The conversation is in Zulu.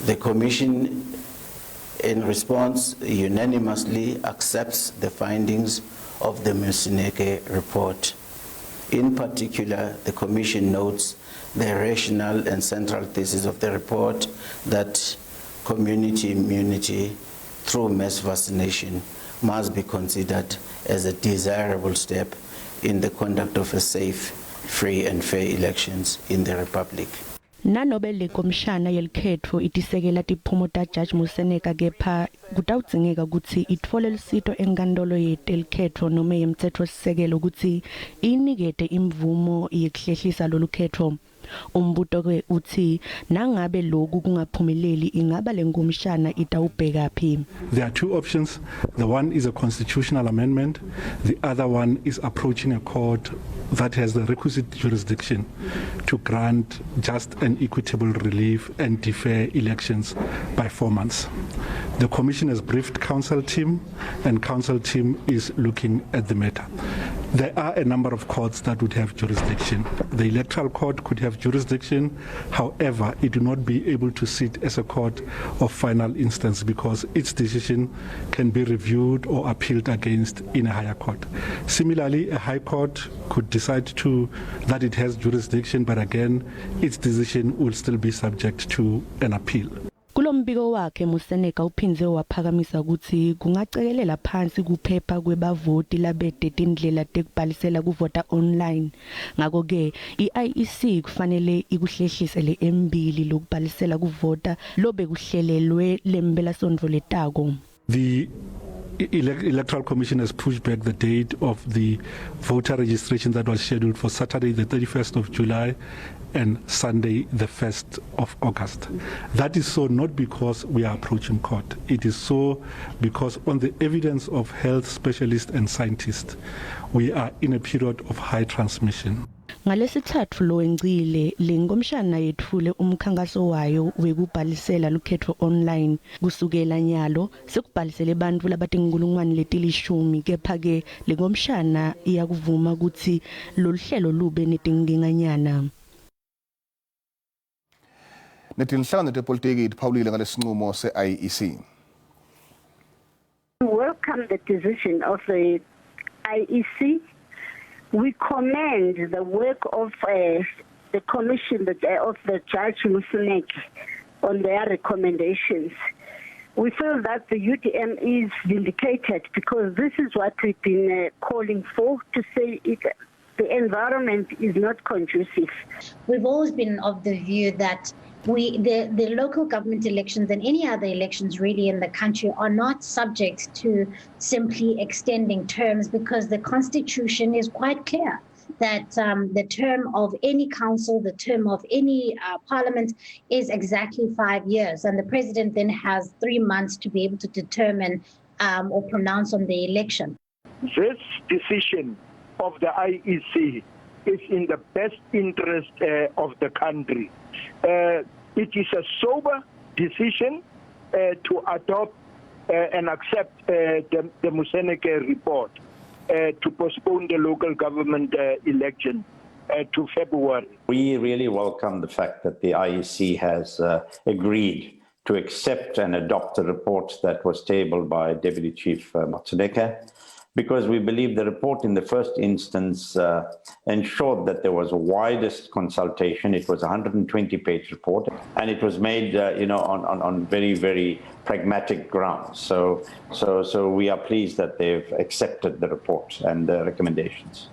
The Commission, in response, unanimously accepts the findings of the Moseneke report. In particular, the Commission notes the rationale and central thesis of the report that community immunity through mass vaccination must be considered as a desirable step in the conduct of a safe, free and fair elections in the Republic. Nanobe Lekomishana yelukhetfo itisekela tiphumo ta Judge Moseneke Kepha kutawudzingeka kutsi itfole lusito enkantolo yelukhetfo noma yemtsetfosisekelo ukuthi inikete imvumo yekuhlehlisa lolukhetfo. Umbuto ke uthi nangabe loku kungaphumeleli ingaba lekomishana itawubhekaphi. There are two options. The one is a constitutional amendment. The other one is approaching a court that has the requisite jurisdiction to grant just and equitable relief and defer elections by 4 months. The Commission has briefed council team and council team is looking at the matter. There are a number of courts that would have jurisdiction. The Electoral Court could have jurisdiction, however, it will not be able to sit as a court of final instance because its decision can be reviewed or appealed against in a higher court. Similarly, a high court could decide that it has jurisdiction, but again, its decision will still be subject to an appeal. Kulombiko wakhe Moseneke uphindze waphakamisa ukuthi kungacekelela phansi kuphepha kwebavoti labete tindlela tekubhalisela kuvota online. Ngako ke iIEC kufanele ikuhlehliswe le embili lokubhalisela kuvota lobe kuhlelelwe lempelasondvo letako. The Electoral Commission has pushed back the date of the voter registration that was scheduled for Saturday the 31st of July and Sunday the 1st of August. That is so not because we are approaching court. It is so because on the evidence of health specialists and scientists, we are in a period of high transmission. Ngalesithathu lo engcile lekomishana yetfule umkhankaso wayo wekubhalisela lukhetof online kusukela nyalo sekubhalisele bantfu labatinkulungwane letilishumi kepha ke lekomishana iyakuvuma ukuthi loluhlelo lube netinkinganyana. Netinhlangano tepolitiki itiphawulile ngalesinqumo se-IEC. Welcome the decision of the IEC. We commend the work of the commission of the Judge Moseneke on their recommendations. We feel that the UDM is vindicated because this is what we've been calling for, to say the environment is not conducive. We've always been of the view that the local government elections and any other elections really in the country are not subject to simply extending terms, because the Constitution is quite clear that the term of any council, the term of any parliament is exactly 5 years. And the president then has 3 months to be able to determine or pronounce on the election. This decision of the IEC is in the best interest of the country. It is a sober decision to adopt and accept the Moseneke report to postpone the local government election to February. We really welcome the fact that the IEC has agreed to accept and adopt the report that was tabled by Deputy Chief Moseneke, because we believe the report in the first instance ensured that there was a widest consultation. It was a 120-page report, and it was made on very, very pragmatic grounds. So we are pleased that they've accepted the report and the recommendations.